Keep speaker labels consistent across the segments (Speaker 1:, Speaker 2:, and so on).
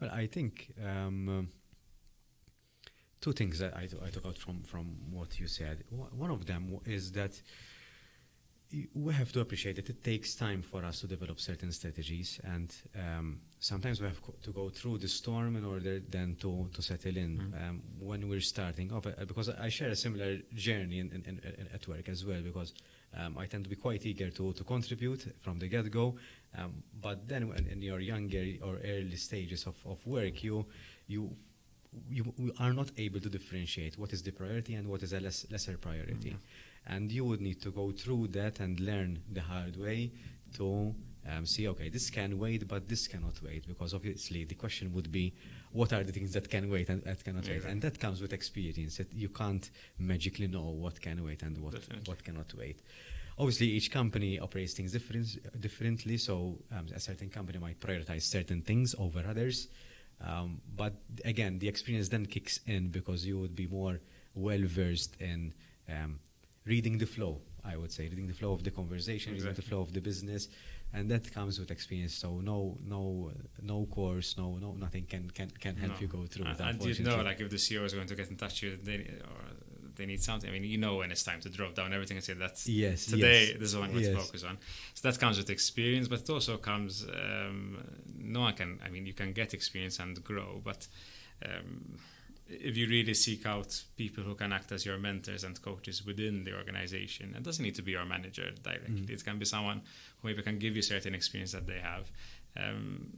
Speaker 1: Well, I think two things that I took out from what you said. One of them is that we have to appreciate that it takes time for us to develop certain strategies, and sometimes we have to go through the storm in order then to settle in when we're starting off. Because I share a similar journey at work as well, because I tend to be quite eager to contribute from the get-go, but then when in your younger or early stages of work, you are not able to differentiate what is the priority and what is a lesser priority. And you would need to go through that and learn the hard way to see, okay, this can wait, but this cannot wait. Because obviously the question would be, what are the things that can wait and that cannot wait? And that comes with experience. That you can't magically know what can wait and what cannot wait. Obviously, each company operates things differently. So a certain company might prioritize certain things over others. But again, the experience then kicks in because you would be more well-versed in reading the flow, I would say, reading the flow of the conversation, reading the flow of the business, and that comes with experience. So no course, nothing can help you go through it.
Speaker 2: And you know, like if the CEO is going to get in touch with you, they need something. I mean, you know when it's time to drop down everything and say that's today this is what I'm going to focus on. So that comes with experience, but it also comes. No one can. I mean, you can get experience and grow, but. If you really seek out people who can act as your mentors and coaches within the organization, it doesn't need to be your manager directly. It can be someone who maybe can give you certain experience that they have.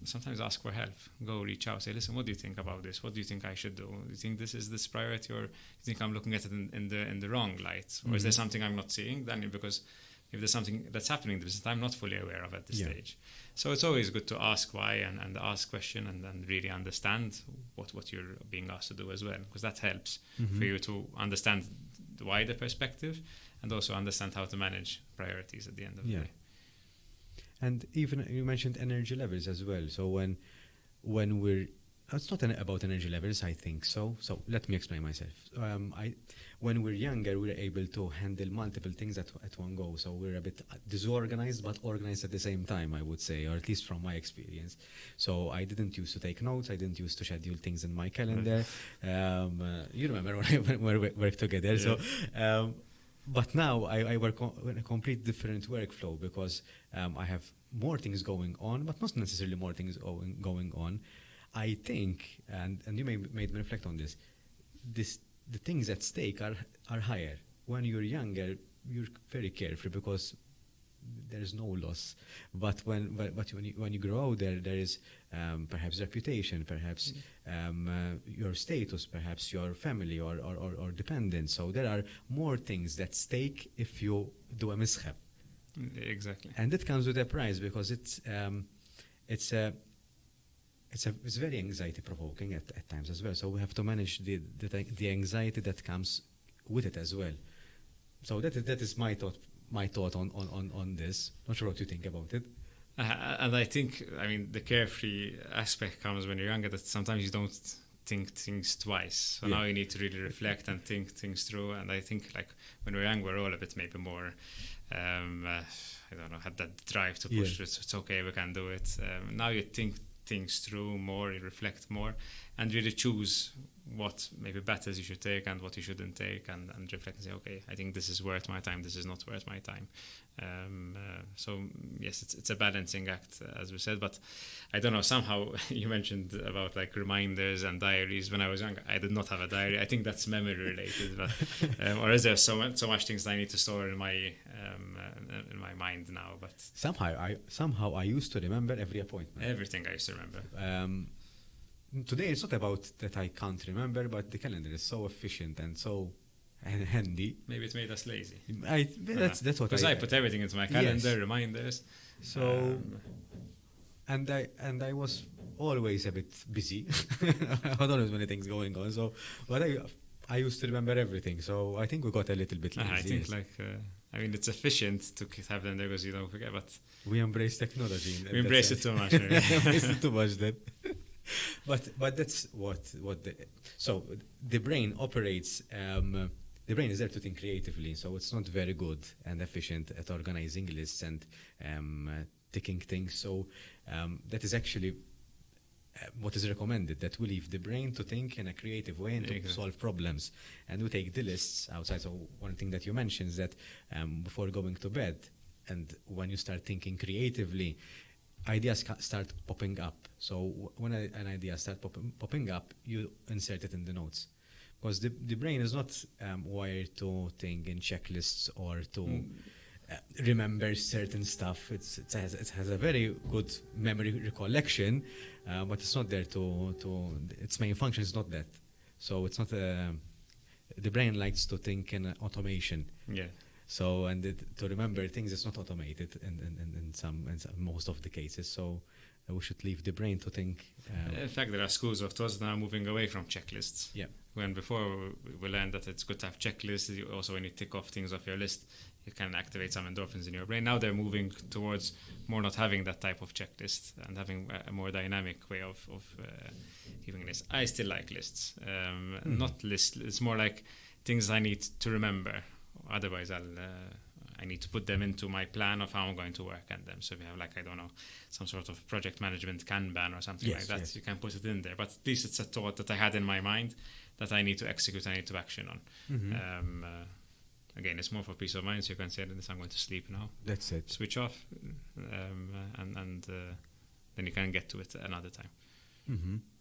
Speaker 2: Sometimes ask for help. Go reach out. Say, listen, what do you think about this? What do you think I should do? Do you think this is this priority, or do you think I'm looking at it in the wrong light? Or is there something I'm not seeing? Then because if there's something that's happening in the business I'm not fully aware of at this stage. So it's always good to ask why and ask question and then really understand what you're being asked to do as well, because that helps for you to understand the wider perspective and also understand how to manage priorities at the end of the day.
Speaker 1: And even you mentioned energy levels as well. So when we're it's not about energy levels, I think so. So let me explain myself. When we're younger, we're able to handle multiple things at one go. So we're a bit disorganized, but organized at the same time, I would say, or at least from my experience. So I didn't used to take notes. I didn't used to schedule things in my calendar. You remember when we worked together. Yeah. So, but now I work on a complete different workflow because I have more things going on, but not necessarily more things going on. I think, and you made me reflect on this, the things at stake are higher. When you're younger, you're very careful because there's no loss. But when you grow older, there is perhaps reputation, perhaps your status, perhaps your family or dependents. So there are more things at stake if you do a mishap.
Speaker 2: Exactly.
Speaker 1: And that comes with a price because it's very anxiety provoking at times as well. So we have to manage the anxiety that comes with it as well. So that is my thought on this. Not sure what you think about it.
Speaker 2: And I think, the carefree aspect comes when you're younger, that sometimes you don't think things twice. So now you need to really reflect and think things through. And I think like when we're young, we're all a bit maybe more, I don't know, had that drive to push it. It's okay, we can do it. Now you think things through more, you reflect more, and really choose what maybe battles you should take and what you shouldn't take, and reflect and say, okay, I think this is worth my time, this is not worth my time. So yes, it's a balancing act, as we said, but I don't know, somehow you mentioned about like reminders and diaries. When I was young, I did not have a diary. I think that's memory related, but or is there so much things that I need to store in my mind now? But
Speaker 1: somehow I used to remember every appointment.
Speaker 2: Everything I used to remember.
Speaker 1: Today it's not about that I can't remember, but the calendar is so efficient and so handy.
Speaker 2: Maybe it made us lazy.
Speaker 1: That's what
Speaker 2: because I put everything into my calendar, reminders.
Speaker 1: So and I was always a bit busy. I had always many things going on. So, but I used to remember everything. So I think we got a little bit lazy.
Speaker 2: I think it's efficient to have them there because you don't forget. But
Speaker 1: we embrace technology.
Speaker 2: We embrace it too much.
Speaker 1: We embrace it too much then. But that's what the brain operates. The brain is there to think creatively, so it's not very good and efficient at organizing lists and ticking things. So that is actually what is recommended, that we leave the brain to think in a creative way and to solve problems. And we take the lists outside. So one thing that you mentioned is that before going to bed, and when you start thinking creatively, ideas start popping up. So when an idea starts popping up, you insert it in the notes. Because the brain is not wired to think in checklists or to remember certain stuff. It has a very good memory recollection, but it's not there to its main function is not that. So it's not the brain likes to think in automation.
Speaker 2: Yeah.
Speaker 1: So to remember things is not automated in most of the cases. So we should leave the brain to think.
Speaker 2: In fact, there are schools of thought now moving away from checklists.
Speaker 1: Yeah.
Speaker 2: When before we learned that it's good to have checklists, also when you tick off things off your list, you can activate some endorphins in your brain. Now they're moving towards more not having that type of checklist and having a more dynamic way of giving lists. I still like lists, not lists. It's more like things I need to remember. Otherwise, I need to put them into my plan of how I'm going to work on them. So if you have, like, I don't know, some sort of project management Kanban or something like that, you can put it in there. But at least it's a thought that I had in my mind that I need to execute, I need to action on. Again, it's more for peace of mind, so you can say that I'm going to sleep now.
Speaker 1: That's it.
Speaker 2: Switch off, and then you can get to it another time.